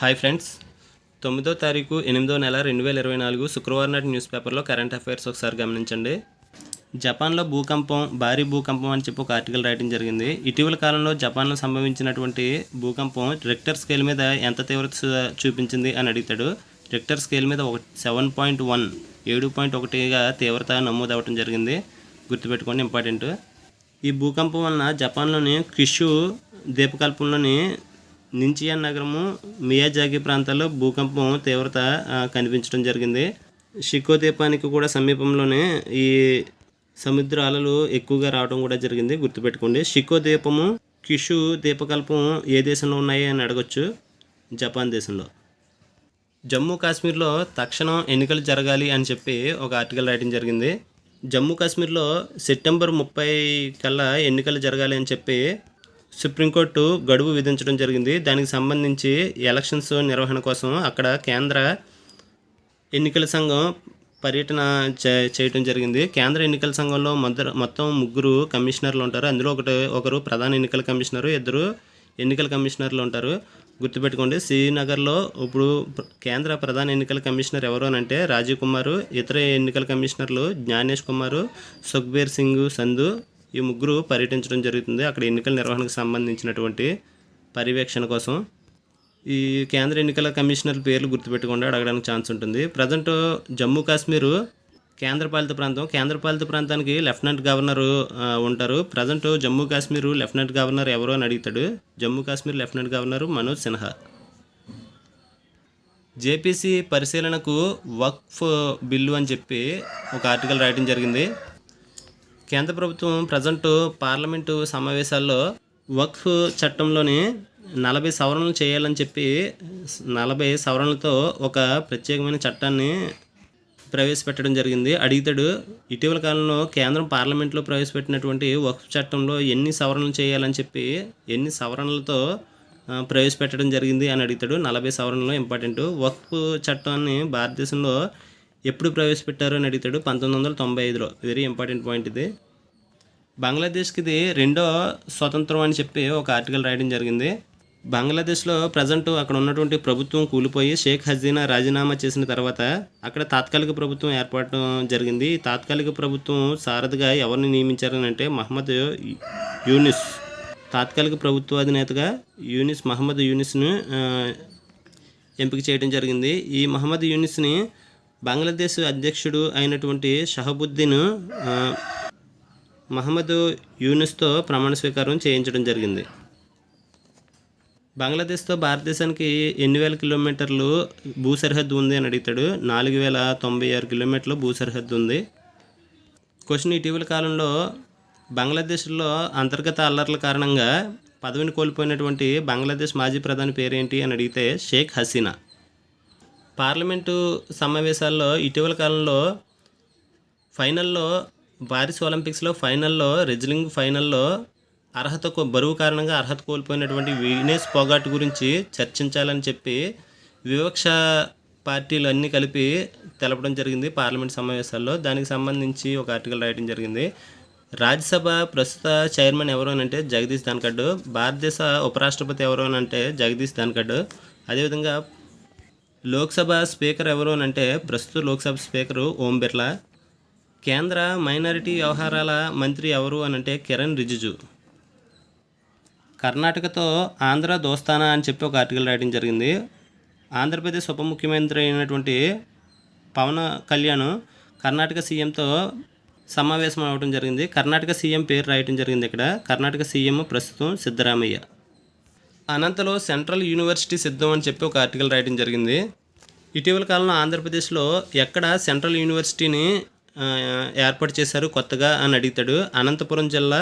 Hi friends, 9వ తారీఖు 8వ నెల 2024 శుక్రవారం నాటి న్యూస్ పేపర్లో కరెంట్ అఫైర్స్ ఒకసారి గమనించండి. జపాన్లో భారీ భూకంపం అని చెప్పి ఒక ఆర్టికల్ రాయడం జరిగింది. ఇటీవల కాలంలో జపాన్లో సంభవించినటువంటి భూకంపం రిక్టర్ స్కేల్ మీద ఎంత తీవ్రత చూపించింది అని అడుగుతాడు. రిక్టర్ స్కేల్ మీద 7.1 7.1గా తీవ్రత నమోదవటం జరిగింది. గుర్తుపెట్టుకోండి, ఇంపార్టెంట్. ఈ భూకంపం వలన జపాన్లోని క్యుషు ద్వీపకల్పంలోని నించియాన్ నగరము, మియాజాకి ప్రాంతాల్లో భూకంపం తీవ్రత కనిపించడం జరిగింది. షికో ద్వీపానికి కూడా సమీపంలోనే ఈ సముద్ర అలలు ఎక్కువగా రావడం కూడా జరిగింది. గుర్తుపెట్టుకోండి, షికో ద్వీపము, క్యుషు ద్వీపకల్పం ఏ దేశంలో ఉన్నాయి అని అడగొచ్చు. జపాన్ దేశంలో. జమ్మూ కాశ్మీర్లో తక్షణం ఎన్నికలు జరగాలి అని చెప్పి ఒక ఆర్టికల్ రాయడం జరిగింది. జమ్మూ కాశ్మీర్లో సెప్టెంబర్ 30 కల్లా ఎన్నికలు జరగాలి అని చెప్పి సుప్రీంకోర్టు గడువు విధించడం జరిగింది. దానికి సంబంధించి ఎలక్షన్స్ నిర్వహణ కోసం అక్కడ కేంద్ర ఎన్నికల సంఘం పర్యటన చేయడం జరిగింది. కేంద్ర ఎన్నికల సంఘంలో మొత్తం 3 కమిషనర్లు ఉంటారు. అందులో ఒకరు ప్రధాన ఎన్నికల కమిషనరు, 2 ఎన్నికల కమిషనర్లు ఉంటారు. గుర్తుపెట్టుకోండి, శ్రీనగర్లో ఇప్పుడు కేంద్ర ప్రధాన ఎన్నికల కమిషనర్ ఎవరు అని అంటే రాజీవ్ కుమార్, ఇతర ఎన్నికల కమిషనర్లు జ్ఞానేష్ కుమార్, సుఖ్బీర్ సింగ్ సంధు, ఈ 3 పర్యటించడం జరుగుతుంది అక్కడ ఎన్నికల నిర్వహణకు సంబంధించినటువంటి పర్యవేక్షణ కోసం. ఈ కేంద్ర ఎన్నికల కమిషనర్ పేర్లు గుర్తుపెట్టుకుండా అడగడానికి ఛాన్స్ ఉంటుంది. ప్రజెంట్ జమ్మూ కాశ్మీరు కేంద్రపాలిత ప్రాంతం. కేంద్రపాలిత ప్రాంతానికి లెఫ్టినెంట్ గవర్నర్ ఉంటారు. Present Jammu Kashmir lieutenant governor ఎవరు అని అడుగుతాడు. Jammu Kashmir lieutenant governor Manoj Sinha. JPC పరిశీలనకు వక్ఫ్ బిల్లు అని చెప్పి ఒక ఆర్టికల్ రాయడం జరిగింది. కేంద్ర ప్రభుత్వం ప్రజెంట్ పార్లమెంటు సమావేశాల్లో వక్ఫ్ చట్టంలోని 40 సవరణలు చేయాలని చెప్పి 40 సవరణలతో ఒక ప్రత్యేకమైన చట్టాన్ని ప్రవేశపెట్టడం జరిగింది. అడుగుతాడు, ఇటీవల కాలంలో కేంద్రం పార్లమెంట్లో ప్రవేశపెట్టినటువంటి వక్ఫ్ చట్టంలో ఎన్ని సవరణలు చేయాలని చెప్పి ఎన్ని సవరణలతో ప్రవేశపెట్టడం జరిగింది అని అడుగుతాడు. 40 సవరణలు ఇంపార్టెంట్. వక్ఫ్ చట్టాన్ని భారతదేశంలో ఎప్పుడు ప్రవేశపెట్టారు అని అడుగుతాడు. 1995లో. వెరీ ఇంపార్టెంట్ పాయింట్ ఇది. బంగ్లాదేశ్కి ఇది 2వ స్వతంత్రం అని చెప్పి ఒక ఆర్టికల్ రాయడం జరిగింది. బంగ్లాదేశ్లో ప్రజెంట్ అక్కడ ఉన్నటువంటి ప్రభుత్వం కూలిపోయి షేక్ హసీనా రాజీనామా చేసిన తర్వాత అక్కడ తాత్కాలిక ప్రభుత్వం ఏర్పడటం జరిగింది. ఈ తాత్కాలిక ప్రభుత్వం సారథిగా ఎవరిని నియమించారని అంటే మహమ్మద్ యూనిస్. తాత్కాలిక ప్రభుత్వ అధినేతగా మహమ్మద్ యూనిస్ను ఎంపిక చేయడం జరిగింది. ఈ మహమ్మద్ యూనిస్ని బంగ్లాదేశ్ అధ్యక్షుడు అయినటువంటి షహబుద్దీన్ మహమ్మద్ యూనిస్తో ప్రమాణ స్వీకారం చేయించడం జరిగింది. బంగ్లాదేశ్తో భారతదేశానికి ఎన్ని వేల కిలోమీటర్లు భూ సరిహద్దు ఉంది అని అడుగుతాడు. 4096 కిలోమీటర్లు భూ సరిహద్దు ఉంది. క్వశ్చన్, ఇటీవల కాలంలో బంగ్లాదేశ్లో అంతర్గత అల్లర్ల కారణంగా పదవిని కోల్పోయినటువంటి బంగ్లాదేశ్ మాజీ ప్రధాని పేరేంటి అని అడిగితే షేక్ హసీనా. పార్లమెంటు సమావేశాల్లో ఇటీవల కాలంలో ఫైనల్లో పారిస్ ఒలింపిక్స్లో రెజ్లింగ్ ఫైనల్లో బరువు కారణంగా అర్హత కోల్పోయినటువంటి వీనస్ ఫోగాట్ గురించి చర్చించాలని చెప్పి వివక్ష పార్టీలు అన్నీ కలిపి తెలపడం జరిగింది పార్లమెంట్ సమావేశాల్లో. దానికి సంబంధించి ఒక ఆర్టికల్ రాయడం జరిగింది. రాజ్యసభ ప్రస్తుత చైర్మన్ ఎవరు అని అంటే జగదీష్ ధన్ఖడ్. భారతదేశ ఉపరాష్ట్రపతి ఎవరు అని అంటే జగదీష్ ధన్ఖడ్. అదేవిధంగా లోక్సభ స్పీకర్ ఎవరు అని అంటే ప్రస్తుత లోక్సభ స్పీకరు ఓం బిర్లా. కేంద్ర మైనారిటీ వ్యవహారాల మంత్రి ఎవరు అని అంటే కిరణ్ రిజిజు. కర్ణాటకతో ఆంధ్ర దోస్తానా అని చెప్పి ఒక ఆర్టికల్ రాయడం జరిగింది. ఆంధ్రప్రదేశ్ ఉప ముఖ్యమంత్రి అయినటువంటి పవన్ కళ్యాణ్ కర్ణాటక సీఎంతో సమావేశం అవ్వడం జరిగింది. కర్ణాటక సీఎం పేరు రాయడం జరిగింది ఇక్కడ. కర్ణాటక సీఎం ప్రస్తుతం సిద్ధరామయ్య. అనంతలో సెంట్రల్ యూనివర్సిటీ సిద్ధం అని చెప్పి ఒక ఆర్టికల్ రాయడం జరిగింది. ఇటీవల కాలంలో ఆంధ్రప్రదేశ్లో ఎక్కడ సెంట్రల్ యూనివర్సిటీని ఏర్పాటు చేశారు కొత్తగా అని అడుగుతాడు. అనంతపురం జిల్లా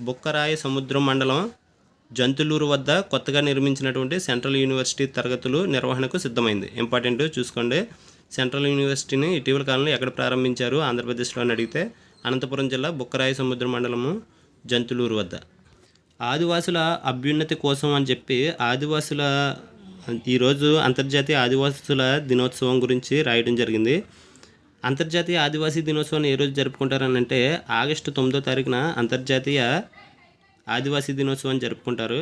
బుక్కరాయ సముద్రం మండలం జంతులూరు వద్ద కొత్తగా నిర్మించినటువంటి సెంట్రల్ యూనివర్సిటీ తరగతులు నిర్వహణకు సిద్ధమైంది. ఇంపార్టెంట్, చూసుకోండి. సెంట్రల్ యూనివర్సిటీని ఇటీవల కాలంలో ఎక్కడ ప్రారంభించారు ఆంధ్రప్రదేశ్లో అని అడిగితే అనంతపురం జిల్లా బుక్కరాయ సముద్ర మండలము జంతులూరు వద్ద. ఆదివాసుల అభ్యున్నతి కోసం అని చెప్పి ఈరోజు అంతర్జాతీయ ఆదివాసుల దినోత్సవం గురించి రాయడం జరిగింది. అంతర్జాతీయ ఆదివాసీ దినోత్సవాన్ని ఏ రోజు జరుపుకుంటారని అంటే ఆగస్టు 9వ తారీఖున అంతర్జాతీయ ఆదివాసీ దినోత్సవాన్ని జరుపుకుంటారు.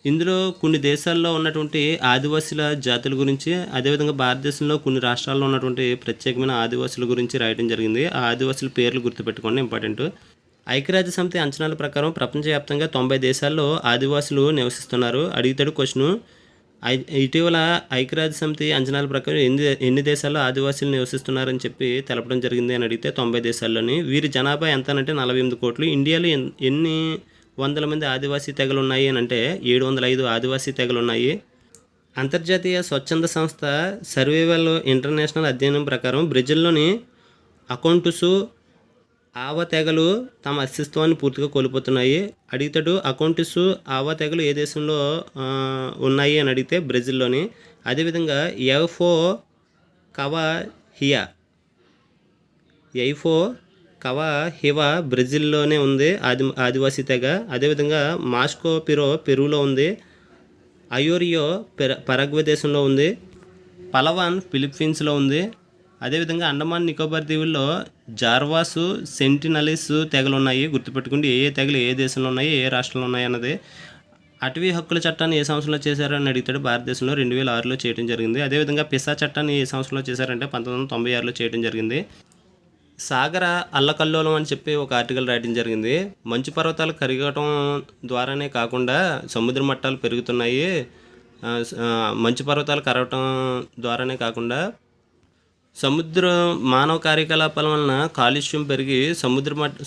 ఇందులో కొన్ని దేశాల్లో ఉన్నటువంటి ఆదివాసీల జాతుల గురించి, అదేవిధంగా భారతదేశంలో కొన్ని రాష్ట్రాల్లో ఉన్నటువంటి ప్రత్యేకమైన ఆదివాసుల గురించి రాయడం జరిగింది. ఆ ఆదివాసుల పేర్లు గుర్తుపెట్టుకోండి, ఇంపార్టెంట్. ఐక్యరాజ్య సమితి అంచనాల ప్రకారం ప్రపంచవ్యాప్తంగా 90 దేశాల్లో ఆదివాసులు నివసిస్తున్నారు. అడిగితాడు క్వశ్చను. ఇటీవల ఐక్యరాజ్య సమితి అంచనాల ప్రకారం ఎన్ని దేశాల్లో ఆదివాసీలు నివసిస్తున్నారని చెప్పి తెలపడం జరిగింది అని అడిగితే 90 దేశాల్లోని. వీరి జనాభా ఎంత అంటే 48 కోట్లు. ఇండియాలో ఎన్ని వందల మంది ఆదివాసీ తెగలు ఉన్నాయి అని అంటే 705 ఆదివాసీ తెగలు ఉన్నాయి. అంతర్జాతీయ స్వచ్ఛంద సంస్థ సర్వైవల్ ఇంటర్నేషనల్ అధ్యయనం ప్రకారం బ్రెజిల్లోని అకౌంటుసు ఆవా తెగలు తమ అస్తిత్వాన్ని పూర్తిగా కోల్పోతున్నాయి. అడిగితాడు అకౌంటిసు ఆవా తెగలు ఏ దేశంలో ఉన్నాయి అని అడిగితే బ్రెజిల్లోని. అదేవిధంగా ఎఫో కవా హివా బ్రెజిల్లోనే ఉంది ఆదివాసీ తెగ. అదేవిధంగా మాస్కో పెరూలో ఉంది. అయోరియో పరాగ్వే దేశంలో ఉంది. పలవాన్ ఫిలిప్పీన్స్లో ఉంది. అదేవిధంగా అండమాన్ నికోబార్ దీవుల్లో జార్వాసు సెంటినలీస్ తెగలు ఉన్నాయి. గుర్తుపెట్టుకోండి ఏ తెగలు ఏ దేశంలో ఉన్నాయి, ఏ రాష్ట్రంలో ఉన్నాయి అన్నది. అటవీ హక్కుల చట్టాన్ని ఏ సంవత్సరంలో చేశారని అడిగితాడు. భారతదేశంలో 2006లో చేయడం జరిగింది. అదేవిధంగా పిసా చట్టాన్ని ఏ సంవత్సరంలో చేశారంటే 1996లో చేయడం జరిగింది. సాగర అల్లకల్లోలం అని చెప్పి ఒక ఆర్టికల్ రాయడం జరిగింది. మంచు పర్వతాలు కరగటం ద్వారానే కాకుండా సముద్ర మట్టాలు పెరుగుతున్నాయి. మంచు పర్వతాలు కరగటం ద్వారానే కాకుండా మానవ కార్యకలాపాల వలన కాలుష్యం పెరిగి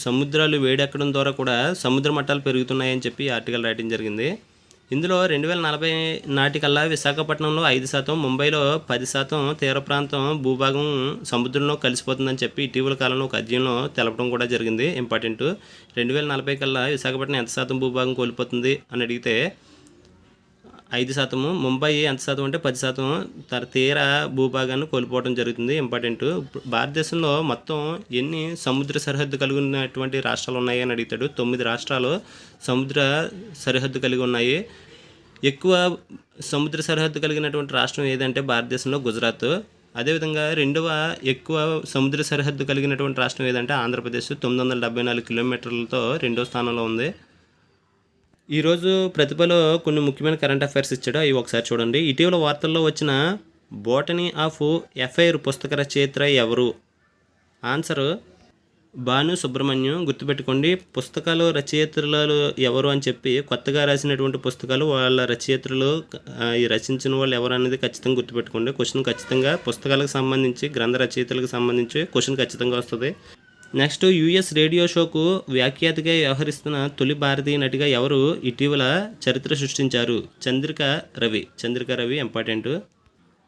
సముద్రాలు వేడెక్కడం ద్వారా కూడా సముద్ర మట్టాలు పెరుగుతున్నాయని చెప్పి ఆర్టికల్ రాయడం జరిగింది. ఇందులో 2040 నాటికల్లా విశాఖపట్నంలో 5%, ముంబైలో 10% తీర ప్రాంతం భూభాగం సముద్రంలో కలిసిపోతుందని చెప్పి ఇటీవల కాలంలో ఒక అధ్యయనంలో తెలపడం కూడా జరిగింది. ఇంపార్టెంట్. 2040 కల్లా విశాఖపట్నం ఎంత శాతం భూభాగం కోల్పోతుంది అని అడిగితే 5%, ముంబై ఎంత శాతం అంటే 10% తీర భూభాగాన్ని కోల్పోవడం జరుగుతుంది. ఇంపార్టెంట్. భారతదేశంలో మొత్తం ఎన్ని సముద్ర సరిహద్దు కలిగి ఉన్నటువంటి రాష్ట్రాలు ఉన్నాయి అని అడుగుతాడు. 9 రాష్ట్రాలు సముద్ర సరిహద్దు కలిగి ఉన్నాయి. ఎక్కువ సముద్ర సరిహద్దు కలిగినటువంటి రాష్ట్రం ఏదంటే భారతదేశంలో గుజరాత్. అదేవిధంగా రెండవ ఎక్కువ సముద్ర సరిహద్దు కలిగినటువంటి రాష్ట్రం ఏదంటే ఆంధ్రప్రదేశ్. 974 కిలోమీటర్లతో రెండో స్థానంలో ఉంది. ఈరోజు ప్రతిభలో కొన్ని ముఖ్యమైన కరెంట్ అఫైర్స్ ఇచ్చాడు. అవి ఒకసారి చూడండి. ఇటీవల వార్తల్లో వచ్చిన బోటనీ ఆఫ్ ఎఫైర్ పుస్తక రచయిత ఎవరు? ఆన్సర్ భాను సుబ్రహ్మణ్యం. గుర్తుపెట్టుకోండి. పుస్తకాలు రచయితలు ఎవరు అని చెప్పి కొత్తగా రాసినటువంటి పుస్తకాలు వాళ్ళ రచయితలు రచించిన వాళ్ళు ఎవరు అనేది ఖచ్చితంగా గుర్తుపెట్టుకోండి. క్వశ్చన్ ఖచ్చితంగా పుస్తకాలకు సంబంధించి గ్రంథ రచయితలకు సంబంధించి క్వశ్చన్ ఖచ్చితంగా వస్తుంది. నెక్స్ట్, యుఎస్ రేడియో షోకు వ్యాఖ్యాతగా వ్యవహరిస్తున్న తొలి భారతీయ నటిగా ఎవరు ఇటీవల చరిత్ర సృష్టించారు? చంద్రిక రవి. ఇంపార్టెంట్.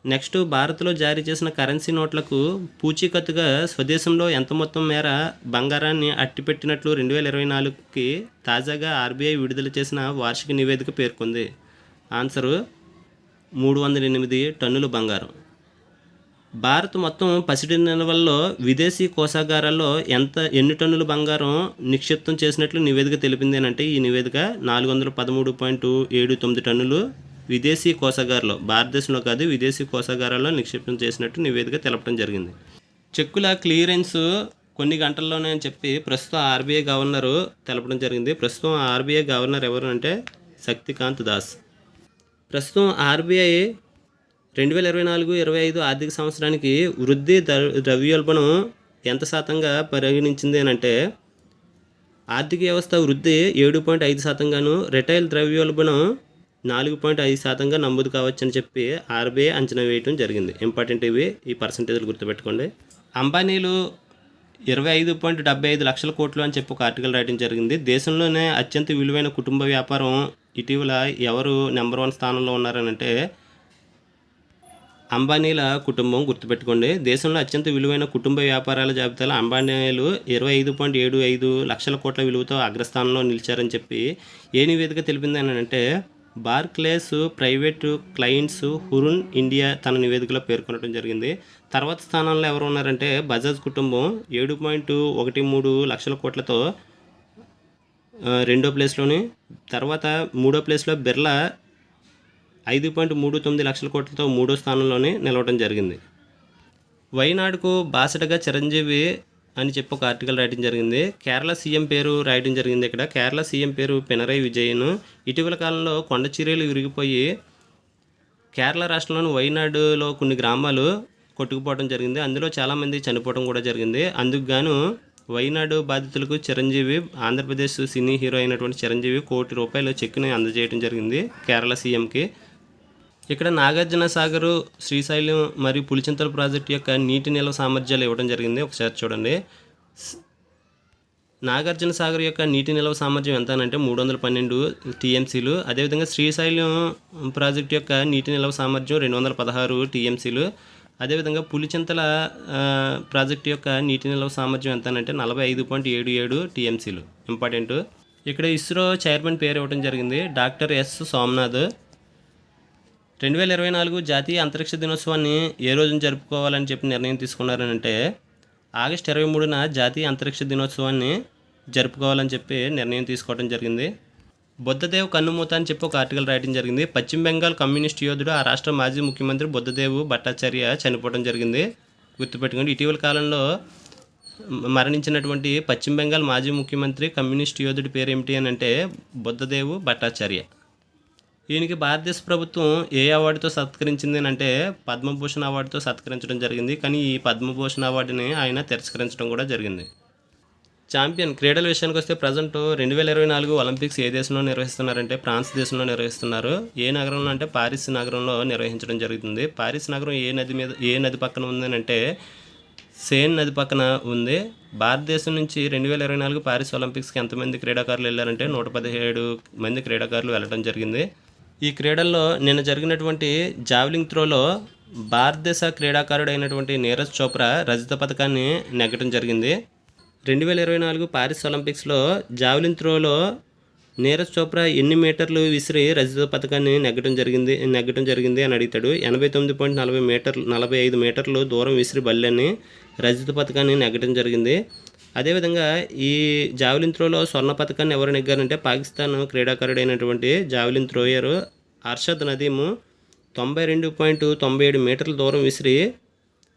నెక్స్ట్, భారత్లో జారీ చేసిన కరెన్సీ నోట్లకు పూచీకత్తుగా స్వదేశంలో ఎంత మొత్తం మేర బంగారాన్ని అట్టిపెట్టినట్లు 2024కి తాజాగా ఆర్బీఐ విడుదల చేసిన వార్షిక నివేదిక పేర్కొంది? ఆన్సరు 308 టన్నుల బంగారం. భారత్ మొత్తం పసిడి నిల్వల్లో విదేశీ కోశాగారాల్లో ఎన్ని టన్నుల బంగారం నిక్షిప్తం చేసినట్లు నివేదిక తెలిపింది అని అంటే ఈ నివేదిక 413.79 టన్నులు విదేశీ కోశాగారాల్లో, భారతదేశంలో కాదు విదేశీ కోశాగారాల్లో నిక్షిప్తం చేసినట్టు నివేదిక తెలపడం జరిగింది. చెక్కుల క్లియరెన్స్ కొన్ని గంటల్లోనే అని చెప్పి ప్రస్తుతం ఆర్బీఐ గవర్నరు తెలపడం జరిగింది. ప్రస్తుతం ఆర్బీఐ గవర్నర్ ఎవరు అంటే శక్తికాంత్ దాస్. ప్రస్తుతం ఆర్బీఐ 2024-25 ఆర్థిక సంవత్సరానికి వృద్ధి ద్రవ్యోల్బణం ఎంత శాతంగా పరిగణించింది అని అంటే ఆర్థిక వ్యవస్థ వృద్ధి 7.5%గాను, రిటైల్ ద్రవ్యోల్బణం 4.5%గా నమోదు కావచ్చని చెప్పి ఆర్బీఐ అంచనా వేయడం జరిగింది. ఇంపార్టెంట్ ఇవి, ఈ పర్సంటేజ్లు గుర్తుపెట్టుకోండి. అంబానీలు 25.75 లక్షల కోట్లు అని చెప్పి ఒక ఆర్టికల్ రాయడం జరిగింది. దేశంలోనే అత్యంత విలువైన కుటుంబ వ్యాపారం ఇటీవల ఎవరు నెంబర్ 1 స్థానంలో ఉన్నారని అంటే అంబానీల కుటుంబం. గుర్తుపెట్టుకోండి. దేశంలో అత్యంత విలువైన కుటుంబ వ్యాపారాల జాబితాలో అంబానీలు 25.75 లక్షల కోట్ల విలువతో అగ్రస్థానంలో నిలిచారని చెప్పి ఏ నివేదిక తెలిపింది అని అంటే Barclays private clients Hurun India తన నివేదికలో పేర్కొనడం జరిగింది. తర్వాత స్థానంలో ఎవరు ఉన్నారంటే బజాజ్ కుటుంబం 7.13 లక్షల కోట్లతో రెండో ప్లేస్లోని, తర్వాత మూడో ప్లేస్లో బిర్లా 5.39 లక్షల కోట్లతో మూడో స్థానంలోనే నిలవడం జరిగింది. వైనాడుకు బాసటగా చిరంజీవి అని చెప్పి ఒక ఆర్టికల్ రాయడం జరిగింది. కేరళ సీఎం పేరు రాయడం జరిగింది. ఇక్కడ కేరళ సీఎం పేరు పినరయి విజయన్. ఇటీవల కాలంలో కొండ చర్యలు విరిగిపోయి కేరళ రాష్ట్రంలోని వైనాడులో కొన్ని గ్రామాలు కొట్టుకుపోవడం జరిగింది. అందులో చాలామంది చనిపోవడం కూడా జరిగింది. అందుకు గాను వైనాడు బాధితులకు చిరంజీవి, ఆంధ్రప్రదేశ్ సినీ హీరో అయినటువంటి చిరంజీవి ₹1 కోటి చెక్కుని అందజేయడం జరిగింది కేరళ సీఎంకి. ఇక్కడ నాగార్జున సాగర్, శ్రీశైలం మరియు పులిచింతల ప్రాజెక్టు యొక్క నీటి నిల్వ సామర్థ్యాలు ఇవ్వడం జరిగింది. ఒకసారి చూడండి. నాగార్జున సాగర్ యొక్క నీటి నిల్వ సామర్థ్యం ఎంత అంటే 312 టీఎంసీలు. అదేవిధంగా శ్రీశైలం ప్రాజెక్టు యొక్క నీటి నిల్వ సామర్థ్యం 216 టీఎంసీలు. అదేవిధంగా పులిచింతల ప్రాజెక్టు యొక్క నీటి నిల్వ సామర్థ్యం ఎంత అంటే 45.77 టీఎంసీలు. ఇంపార్టెంట్. ఇక్కడ ఇస్రో చైర్మన్ పేరు ఇవ్వడం జరిగింది, డాక్టర్ ఎస్ సోమనాథ్. 2024 జాతీయ అంతరిక్ష దినోత్సవాన్ని ఏ రోజున జరుపుకోవాలని చెప్పి నిర్ణయం తీసుకున్నారనంటే ఆగస్టు 23న జాతీయ అంతరిక్ష దినోత్సవాన్ని జరుపుకోవాలని చెప్పి నిర్ణయం తీసుకోవడం జరిగింది. బుద్ధదేవ్ కన్నుమూత అని చెప్పి ఒక ఆర్టికల్ రాయడం జరిగింది. పశ్చిమ బెంగాల్ కమ్యూనిస్ట్ యోధుడు, ఆ రాష్ట్ర మాజీ ముఖ్యమంత్రి బుద్ధదేవ్ భట్టాచార్య చనిపోవడం జరిగింది. గుర్తుపెట్టుకోండి. ఇటీవల కాలంలో మరణించినటువంటి పశ్చిమ బెంగాల్ మాజీ ముఖ్యమంత్రి కమ్యూనిస్ట్ యోధుడి పేరు ఏమిటి అని అంటే బుద్ధదేవ్ భట్టాచార్య. ఈయనకి భారతదేశ ప్రభుత్వం ఏ అవార్డుతో సత్కరించింది అంటే పద్మభూషణ్ అవార్డుతో సత్కరించడం జరిగింది. కానీ ఈ పద్మభూషణ్ అవార్డుని ఆయన తిరస్కరించడం కూడా జరిగింది. ఛాంపియన్ క్రీడల విషయానికి వస్తే ప్రజెంట్ 2024 ఒలింపిక్స్ ఏ దేశంలో నిర్వహిస్తున్నారంటే ఫ్రాన్స్ దేశంలో నిర్వహిస్తున్నారు. ఏ నగరంలో అంటే పారిస్ నగరంలో నిర్వహించడం జరుగుతుంది. పారిస్ నగరం ఏ నది పక్కన ఉందనంటే సేన్ నది పక్కన ఉంది. భారతదేశం నుంచి 2024 పారిస్ ఒలింపిక్స్కి ఎంతమంది క్రీడాకారులు వెళ్ళారంటే 117 మంది క్రీడాకారులు వెళ్ళడం జరిగింది. ఈ క్రీడల్లో నిన్న జరిగినటువంటి జావెలింగ్ త్రోలో భారతదేశ క్రీడాకారుడు అయినటువంటి నీరజ్ చోప్రా రజత పథకాన్ని నెగ్గడం జరిగింది. 2024 పారిస్ ఒలింపిక్స్లో జావెలిన్ త్రోలో నీరజ్ చోప్రా ఎన్ని మీటర్లు విసిరి రజత పథకాన్ని నెగ్గడం జరిగింది అని అడుగుతాడు. 89.45 మీటర్లు దూరం విసిరి బల్లెని రజత పథకాన్ని నెగ్గడం జరిగింది. అదేవిధంగా ఈ జావెలిన్ త్రోలో స్వర్ణ పథకాన్ని ఎవరు నెగ్గారంటే పాకిస్తాన్ క్రీడాకారుడైనటువంటి జావెలిన్ త్రోయర్ అర్షద్ నదీము 92.97 మీటర్ల దూరం విసిరి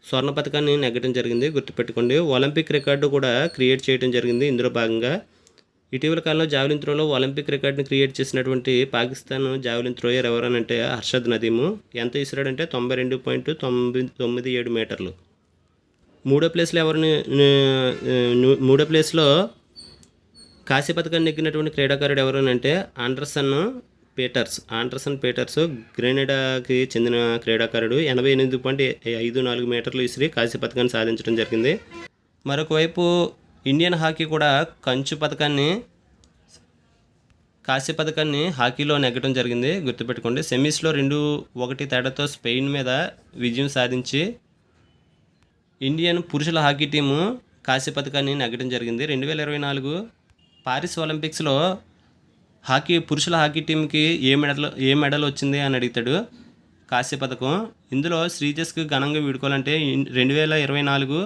స్వర్ణ పథకాన్ని నెగ్గడం జరిగింది. గుర్తుపెట్టుకోండి. ఒలింపిక్ రికార్డు కూడా క్రియేట్ చేయడం జరిగింది. ఇందులో భాగంగా ఇటీవల కాలంలో జావెలిన్ త్రోలో ఒలింపిక్ రికార్డుని క్రియేట్ చేసినటువంటి పాకిస్తాన్ జావెలిన్ త్రోయర్ ఎవరనంటే అర్షద్ నదీము. ఎంత విసిరాడంటే 92.97 మీటర్లు. మూడో ప్లేస్లో కాశీ పథకాన్ని నెగ్గినటువంటి క్రీడాకారుడు ఎవరనంటే ఆండర్సన్ పీటర్స్ గ్రెనడాకి చెందిన క్రీడాకారుడు. 88.54 మీటర్లు విసిరి కాశీ పథకాన్ని సాధించడం జరిగింది. మరొక వైపు ఇండియన్ హాకీ కూడా కాశీ పథకాన్ని హాకీలో నెగ్గడం జరిగింది. గుర్తుపెట్టుకోండి. సెమీస్లో 2-1 తేడాతో స్పెయిన్ మీద విజయం సాధించి ఇండియన్ పురుషుల హాకీ టీము కాశీ పథకాన్ని నెగ్గడం జరిగింది. 2024 పారిస్ ఒలింపిక్స్లో పురుషుల హాకీ టీంకి ఏ మెడల్ వచ్చింది అని అడుగుతాడు. కాశీ పథకం. ఇందులో శ్రీజేష్కి ఘనంగా వీడుకోవాలంటే 2024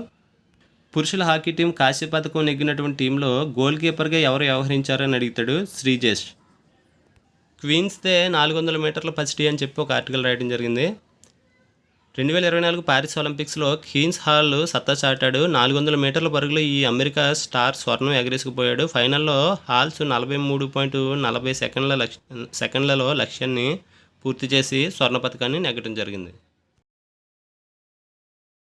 పురుషుల హాకీ టీం కాశీ పథకం నెగ్గినటువంటి టీంలో గోల్ కీపర్గా ఎవరు వ్యవహరించారని అడుగుతాడు శ్రీజేష్. క్వీన్స్దే 400 మీటర్ల పసిటీ అని చెప్పి ఒక ఆర్టికల్ రాయడం జరిగింది. 2024 పారిస్ ఒలింపిక్స్లో కీన్స్ హాల్ సత్తా చాటాడు. 400 మీటర్ల పరుగులో ఈ అమెరికా స్టార్ స్వర్ణం ఎగరేసుకుపోయాడు. ఫైనల్లో హాల్స్ 43.40 సెకండ్లలో లక్ష్యాన్ని పూర్తి చేసి స్వర్ణ పథకాన్ని నెగ్గడం జరిగింది.